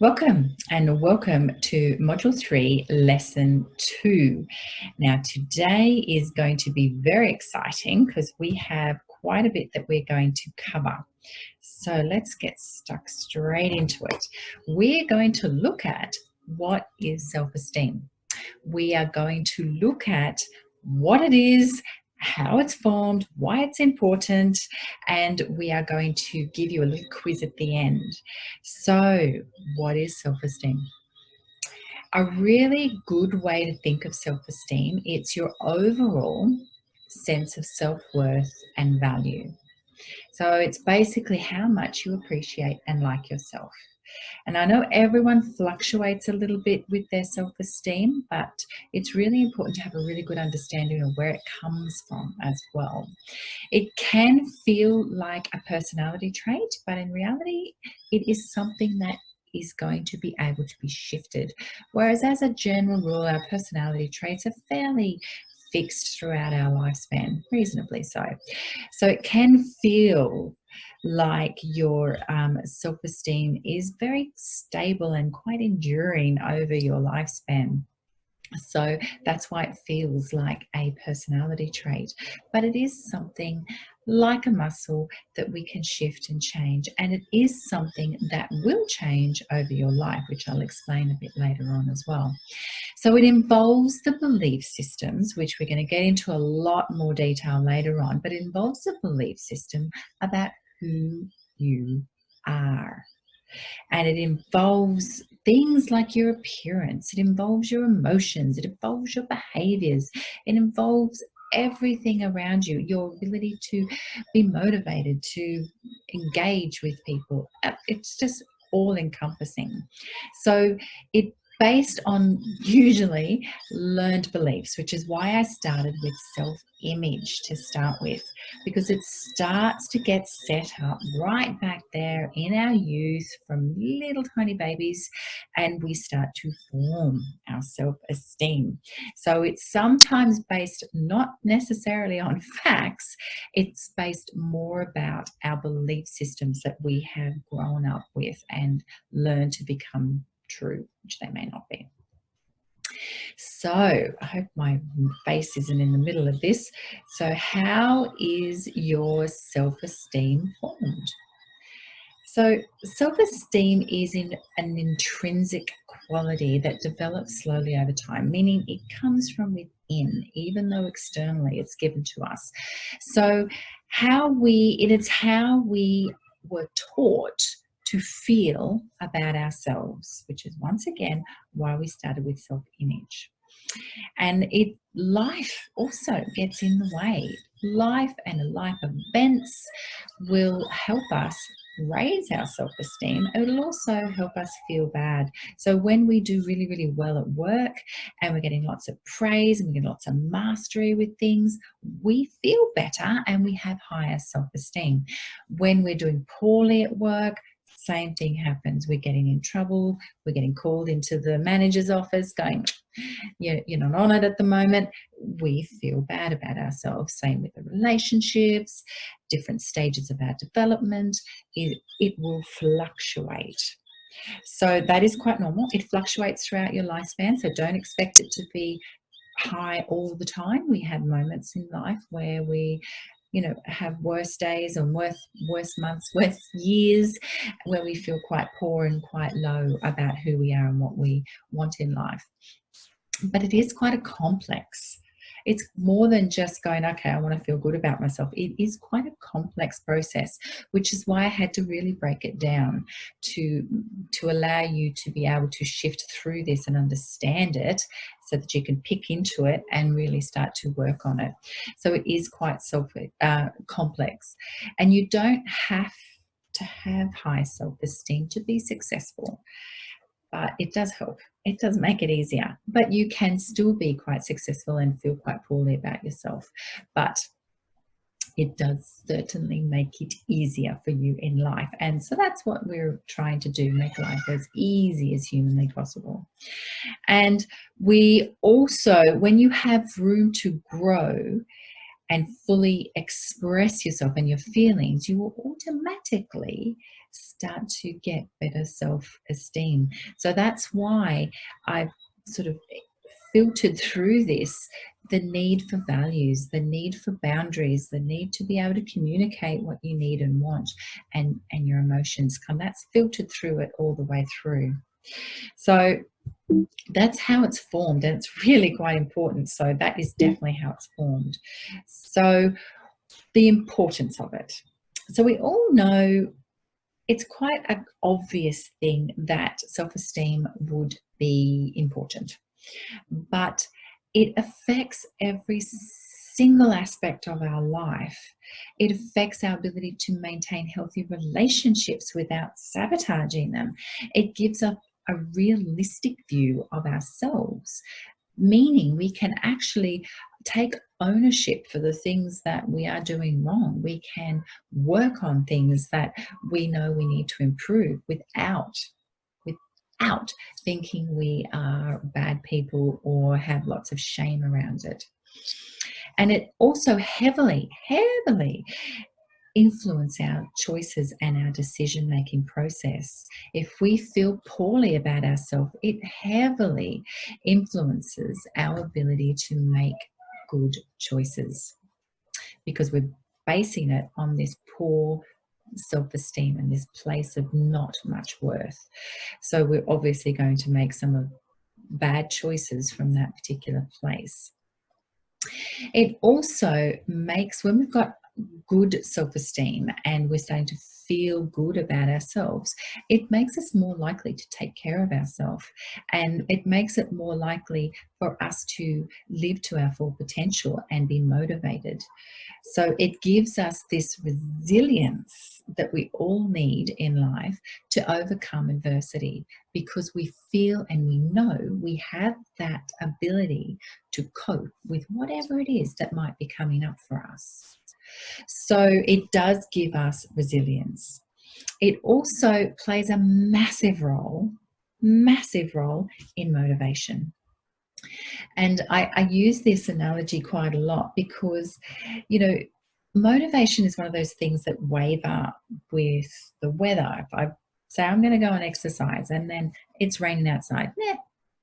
Welcome and welcome to Module 3, Lesson 2. Now, today is going to be very exciting because we have quite a bit that we're going to cover. So let's get stuck straight into it. We're going to look at what is self-esteem. We are going to look at what it is, how it's formed, why it's important, and we are going to give you a little quiz at the end. So, what is self-esteem? A really good way to think of self-esteem, it's your overall sense of self-worth and value. So it's basically how much you appreciate and like yourself. And I know everyone fluctuates a little bit with their self-esteem, but it's really important to have a really good understanding of where it comes from as well. It can feel like a personality trait, but in reality, it is something that is going to be able to be shifted. Whereas as a general rule, our personality traits are fairly fixed throughout our lifespan, reasonably so. So it can feel like your self-esteem is very stable and quite enduring over your lifespan. So that's why it feels like a personality trait, but it is something like a muscle that we can shift and change, and it is something that will change over your life, which I'll explain a bit later on as well. So it involves the belief systems, which we're going to get into a lot more detail later on, but it involves the belief system about who you are. And it involves things like your appearance, it involves your emotions, it involves your behaviors, it involves everything around you, your ability to be motivated, to engage with people. It's just all encompassing. So it based on usually learned beliefs, which is why I started with self-image to start with, because it starts to get set up right back there in our youth from little tiny babies, and we start to form our self-esteem. So it's sometimes based not necessarily on facts, it's based more about our belief systems that we have grown up with and learned to become true, which they may not be. So I hope my face isn't in the middle of this. So how is your self-esteem formed? So self-esteem is an intrinsic quality that develops slowly over time, meaning it comes from within, even though externally it's given to us. So it's how we were taught to feel about ourselves, which is once again why we started with self-image. And life also gets in the way. Life and life events will help us raise our self-esteem. It will also help us feel bad. So when we do really, really well at work and we're getting lots of praise and we get lots of mastery with things, we feel better and we have higher self-esteem. When we're doing poorly at work, same thing happens. We're getting in trouble. We're getting called into the manager's office going, you're not on it at the moment. We feel bad about ourselves. Same with the relationships, different stages of our development. It will fluctuate. So that is quite normal. It fluctuates throughout your lifespan. So don't expect it to be high all the time. We have moments in life where we have worse days and worse months, worse years, where we feel quite poor and quite low about who we are and what we want in life. But it is quite a complex. It's more than just going, okay, I want to feel good about myself. It is quite a complex process, which is why I had to really break it down to allow you to be able to shift through this and understand it so that you can pick into it and really start to work on it. So it is quite complex. And you don't have to have high self-esteem to be successful. But it does help. It does make it easier. But you can still be quite successful and feel quite poorly about yourself. But it does certainly make it easier for you in life. And so that's what we're trying to do, make life as easy as humanly possible. And we also, when you have room to grow, and fully express yourself and your feelings, you will automatically start to get better self-esteem. So that's why I've sort of filtered through this the need for values, the need for boundaries, the need to be able to communicate what you need and want, and your emotions come. That's filtered through it all the way through. So that's how it's formed, and it's really quite important. So that is definitely how it's formed. So the importance of it. So we all know it's quite an obvious thing that self-esteem would be important, but it affects every single aspect of our life. It affects our ability to maintain healthy relationships without sabotaging them. It gives us a realistic view of ourselves, meaning we can actually take ownership for the things that we are doing wrong. We can work on things that we know we need to improve without thinking we are bad people or have lots of shame around it. And it also heavily influence our choices and our decision-making process. If we feel poorly about ourselves, it heavily influences our ability to make good choices, because we're basing it on this poor self-esteem and this place of not much worth. So we're obviously going to make some of bad choices from that particular place. It also makes, when we've got good self-esteem and we're starting to feel good about ourselves, it makes us more likely to take care of ourselves, and it makes it more likely for us to live to our full potential and be motivated. So it gives us this resilience that we all need in life to overcome adversity, because we feel and we know we have that ability to cope with whatever it is that might be coming up for us. So it does give us resilience. It also plays a massive role in motivation. And I use this analogy quite a lot because, you know, motivation is one of those things that waver with the weather. If I say I'm going to go and exercise and then it's raining outside,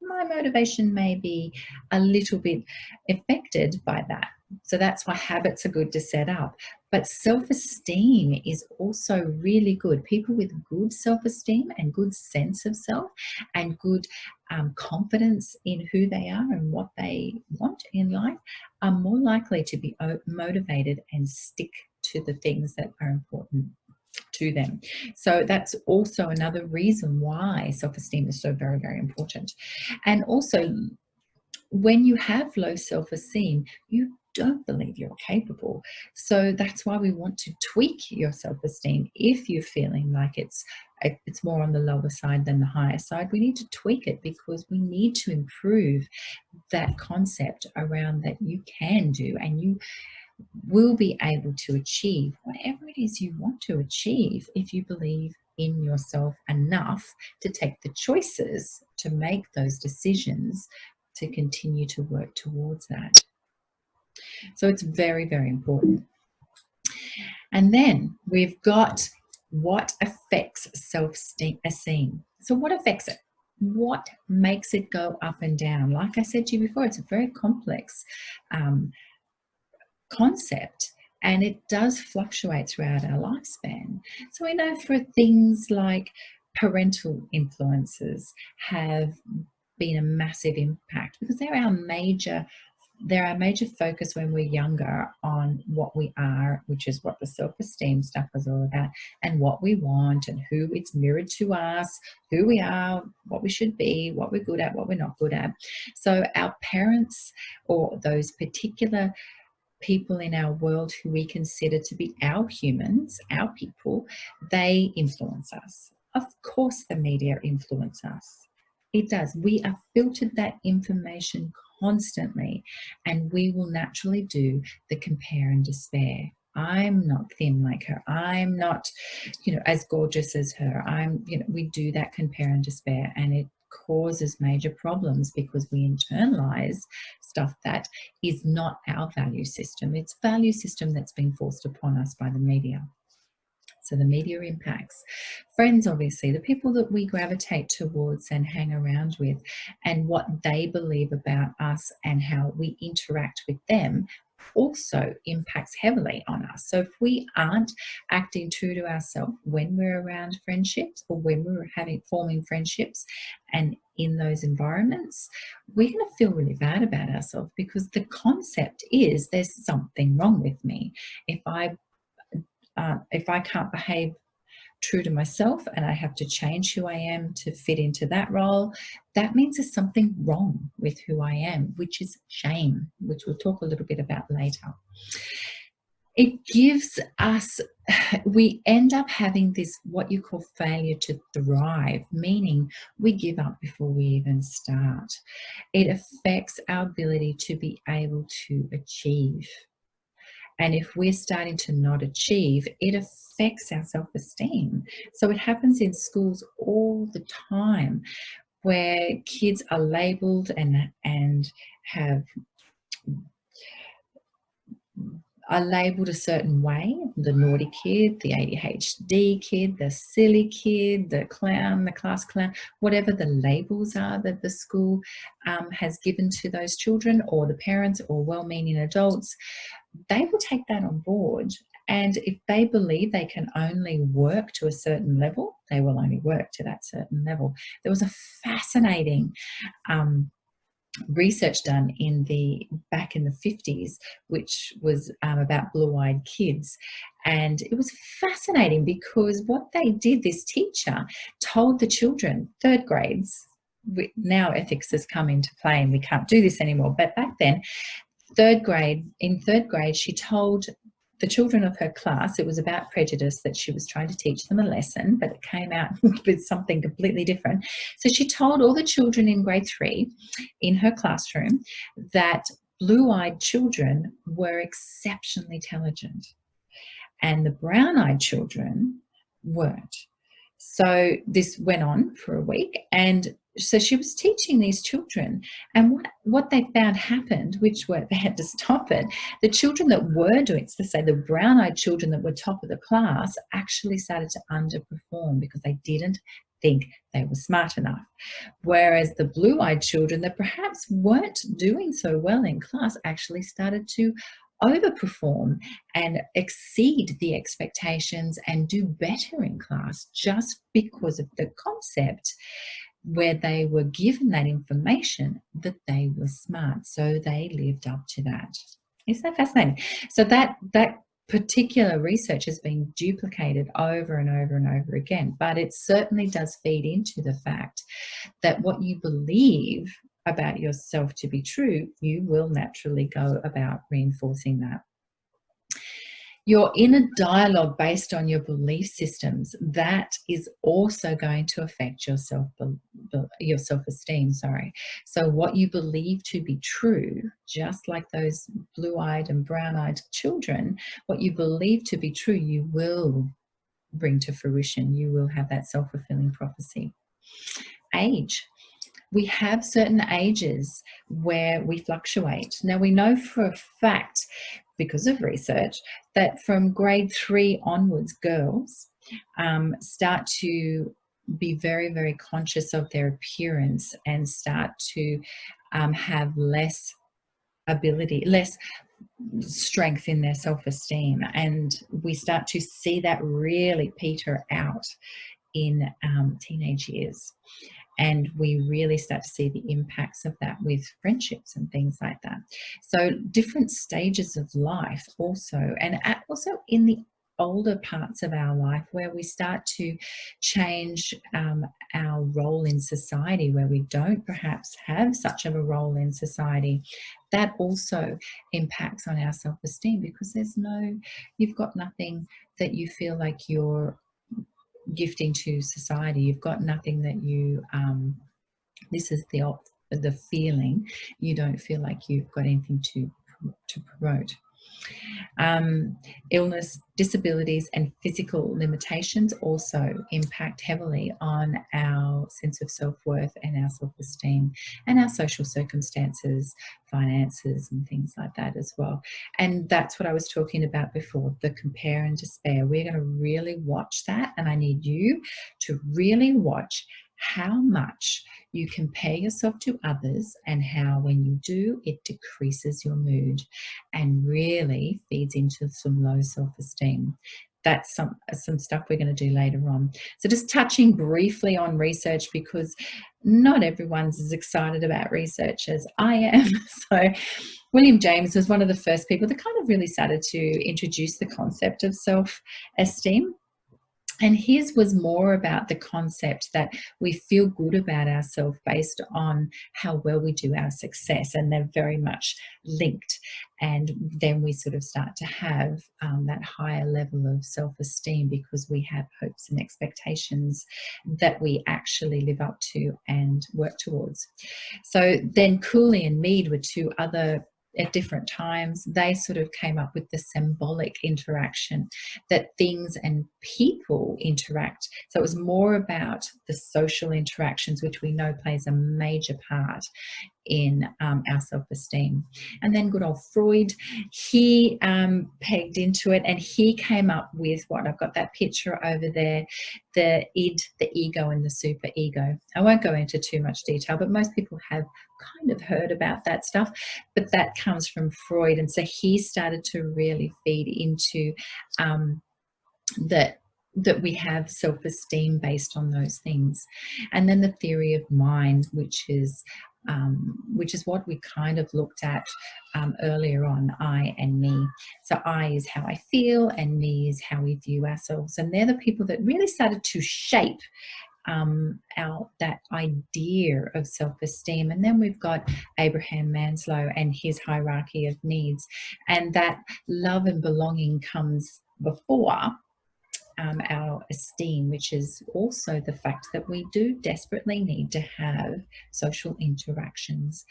my motivation may be a little bit affected by that. So that's why habits are good to set up. But self-esteem is also really good. People with good self-esteem and good sense of self and good confidence in who they are and what they want in life are more likely to be motivated and stick to the things that are important to them. So that's also another reason why self-esteem is so very, very important. And also, when you have low self-esteem, you don't believe you're capable. So that's why we want to tweak your self-esteem. If you're feeling like it's more on the lower side than the higher side, we need to tweak it, because we need to improve that concept around that you can do and you will be able to achieve whatever it is you want to achieve if you believe in yourself enough to take the choices to make those decisions to continue to work towards that. So it's very, very important. And then we've got what affects self-esteem. So what affects it? What makes it go up and down? Like I said to you before, it's a very complex concept, and it does fluctuate throughout our lifespan. So we know for things like parental influences have been a massive impact, because they're our major focus when we're younger on what we are, which is what the self-esteem stuff is all about, and what we want and who it's mirrored to us, who we are, what we should be, what we're good at, what we're not good at. So our parents, or those particular people in our world who we consider to be our humans, our people, they influence us. Of course the media influence us. It does. We are filtered that information constantly, and we will naturally do the compare and despair. I'm not thin like her. I'm not, as gorgeous as her. We do that compare and despair, and it causes major problems because we internalize stuff that is not our value system. It's value system that's been forced upon us by the media. So the media impacts. Friends, obviously, the people that we gravitate towards and hang around with, and what they believe about us and how we interact with them also impacts heavily on us. So if we aren't acting true to ourselves when we're around friendships, or when we're forming friendships and in those environments, we're going to feel really bad about ourselves, because the concept is there's something wrong with me. If I can't behave true to myself and I have to change who I am to fit into that role, that means there's something wrong with who I am, which is shame, which we'll talk a little bit about later. It gives us, we end up having this, what you call failure to thrive, meaning we give up before we even start. It affects our ability to be able to achieve. And if we're starting to not achieve, it affects our self-esteem. So it happens in schools all the time, where kids are labelled and are labelled a certain way: the naughty kid, the ADHD kid, the silly kid, the clown, the class clown, whatever the labels are that the school has given to those children, or the parents, or well-meaning adults. They will take that on board, and if they believe they can only work to a certain level, they will only work to that certain level. There was a fascinating research done back in the 50s, which was about blue-eyed kids, and it was fascinating because what they did, this teacher told the children, third grades, now ethics has come into play and we can't do this anymore, but back then, in third grade, she told the children of her class, it was about prejudice, that she was trying to teach them a lesson, but it came out with something completely different. So she told all the children in grade 3 in her classroom that blue-eyed children were exceptionally intelligent and the brown-eyed children weren't. So this went on for a week, and so she was teaching these children, and what they found happened, they had to stop it. The children that were doing, so say the brown-eyed children that were top of the class, actually started to underperform because they didn't think they were smart enough. Whereas the blue-eyed children that perhaps weren't doing so well in class actually started to overperform and exceed the expectations and do better in class, just because of the concept where they were given that information that they were smart. So they lived up to that. Isn't that fascinating? So that particular research has been duplicated over and over and over again, but it certainly does feed into the fact that what you believe about yourself to be true, you will naturally go about reinforcing that. Your inner dialogue based on your belief systems, that is also going to affect your self-esteem, sorry. So what you believe to be true, just like those blue-eyed and brown-eyed children, what you believe to be true, you will bring to fruition. You will have that self-fulfilling prophecy. Age. We have certain ages where we fluctuate. Now, we know for a fact, because of research, that from grade 3 onwards, girls start to be very, very conscious of their appearance and start to have less strength in their self-esteem. And we start to see that really peter out in teenage years. And we really start to see the impacts of that with friendships and things like that. So different stages of life also, and also in the older parts of our life where we start to change our role in society, where we don't perhaps have such of a role in society, that also impacts on our self-esteem, because you've got nothing that you feel like you're gifting to society. You've got nothing that you this is the feeling, you don't feel like you've got anything to promote. Illness, disabilities, and physical limitations also impact heavily on our sense of self-worth and our self-esteem and our social circumstances, finances, and things like that as well. And that's what I was talking about before, the compare and despair. We're going to really watch that, and I need you to really watch how much you compare yourself to others and how when you do, it decreases your mood and really feeds into some low self-esteem. That's some stuff we're going to do later on. So just touching briefly on research, because not everyone's as excited about research as I am. So William James was one of the first people that kind of really started to introduce the concept of self-esteem. And his was more about the concept that we feel good about ourselves based on how well we do our success, and they're very much linked. And then we sort of start to have that higher level of self-esteem because we have hopes and expectations that we actually live up to and work towards. So then Cooley and Mead were two other at different times, they sort of came up with the symbolic interaction that things and people interact. So it was more about the social interactions, which we know plays a major part in our self-esteem. And then good old Freud, he pegged into it, and he came up with what I've got that picture over there, the id, the ego, and the super ego. I won't go into too much detail, but most people have kind of heard about that stuff, but that comes from Freud. And so he started to really feed into that we have self-esteem based on those things. And then the theory of mind, which is what we kind of looked at earlier on, I and me. So I is how I feel, and me is how we view ourselves. And they're the people that really started to shape that idea of self-esteem. And then we've got Abraham Maslow and his hierarchy of needs, and that love and belonging comes before our esteem, which is also the fact that we do desperately need to have social interactions.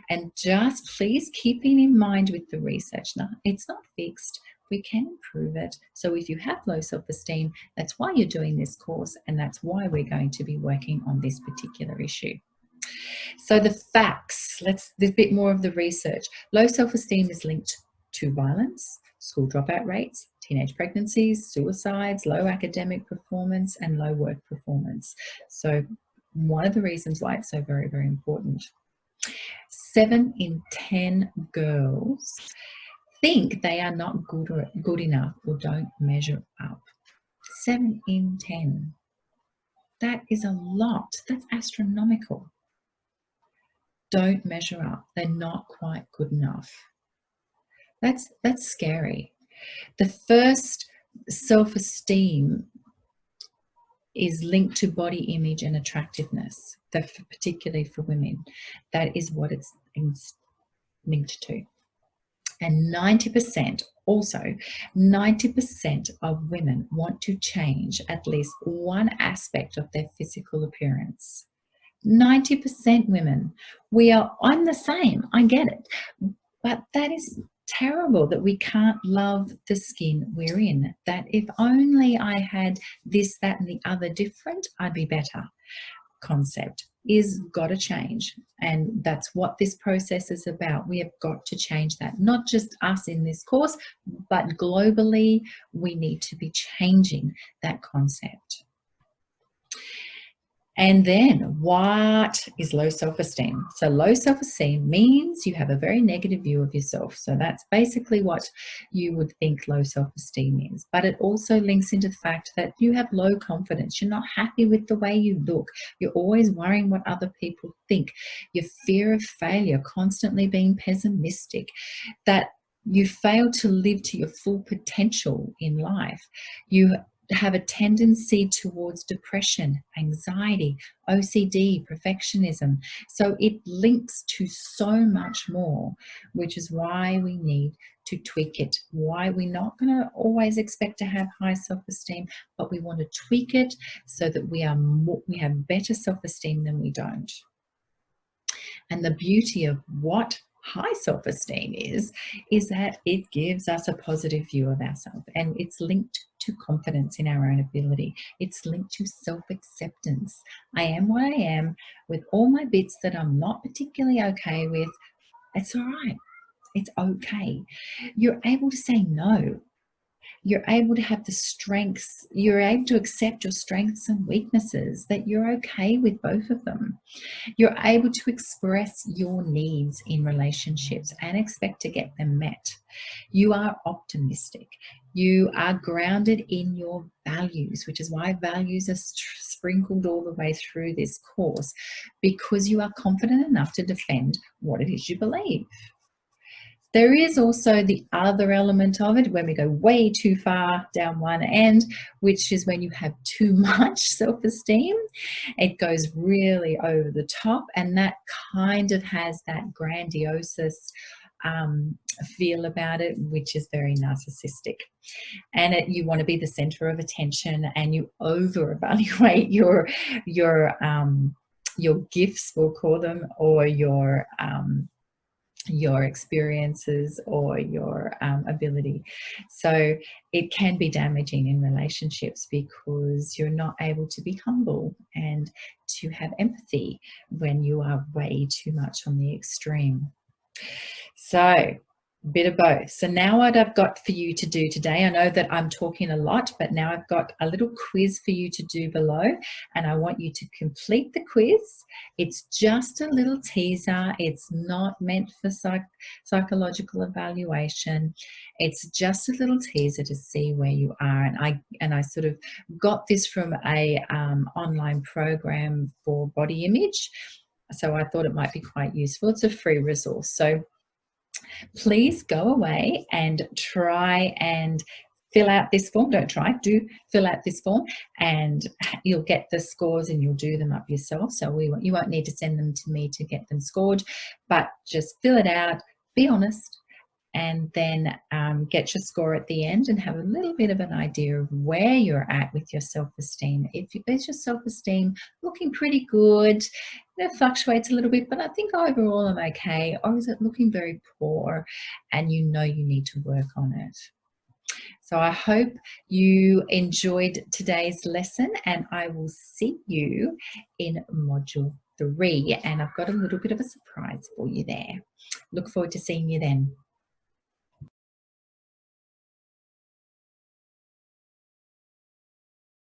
And just please keeping in mind with the research, it's not fixed. We can improve it. So if you have low self-esteem, that's why you're doing this course, and that's why we're going to be working on this particular issue. So the facts, there's a bit more of the research. Low self-esteem is linked to violence, school dropout rates, teenage pregnancies, suicides, low academic performance, and low work performance. So one of the reasons why it's so very, very important. 7 in 10 girls think they are not good enough or don't measure up. 7 in 10. That is a lot. That's astronomical. Don't measure up. They're not quite good enough. That's scary. The first self-esteem is linked to body image and attractiveness, particularly for women. That is what it's linked to. And 90% of women want to change at least one aspect of their physical appearance. 90% women. I'm the same, I get it. But that is terrible that we can't love the skin we're in. That if only I had this, that, and the other different, I'd be better. Concept is got to change, and that's what this process is about. We have got to change that, not just us in this course, but globally we need to be changing that concept. And then what is low self-esteem? So low self-esteem means you have a very negative view of yourself. So that's basically what you would think low self-esteem is. But it also links into the fact that you have low confidence. You're not happy with the way you look. You're always worrying what other people think. Your fear of failure, constantly being pessimistic, that you fail to live to your full potential in life. You have a tendency towards depression, anxiety, OCD, perfectionism. So it links to so much more, which is why we need to tweak it. Why we're not going to always expect to have high self-esteem, but we want to tweak it so that we have better self-esteem than we don't. And the beauty of what high self-esteem is that it gives us a positive view of ourselves, and it's linked to confidence in our own ability. It's linked to self-acceptance. I am what I am with all my bits that I'm not particularly okay with. It's all right. It's okay. You're able to say no. You're able to have the strengths. You're able to accept your strengths and weaknesses, that you're okay with both of them. You're able to express your needs in relationships and expect to get them met. You are optimistic. You are grounded in your values, which is why values are sprinkled all the way through this course, because you are confident enough to defend what it is you believe. There is also the other element of it when we go way too far down one end, which is when you have too much self-esteem. It goes really over the top, and that kind of has that grandiose feel about it, which is very narcissistic. And you want to be the center of attention, and you over-evaluate your gifts, we'll call them, or your experiences or your ability. So it can be damaging in relationships because you're not able to be humble and to have empathy when you are way too much on the extreme. So bit of both. So now what I've got for you to do today, I know that I'm talking a lot, but now I've got a little quiz for you to do below, and I want you to complete the quiz. It's just a little teaser. It's not meant for psychological evaluation. It's just a little teaser to see where you are. And I sort of got this from a online program for body image, so I thought it might be quite useful. It's a free resource. So please go away and try and fill out this form. Don't try, do fill out this form, and you'll get the scores and you'll do them up yourself. So you won't need to send them to me to get them scored, but just fill it out, be honest, and then get your score at the end and have a little bit of an idea of where you're at with your self-esteem. Is your self-esteem looking pretty good? It fluctuates a little bit, but I think overall I'm okay. Or is it looking very poor and you know you need to work on it? So I hope you enjoyed today's lesson, and I will see you in module 3. And I've got a little bit of a surprise for you there. Look forward to seeing you then.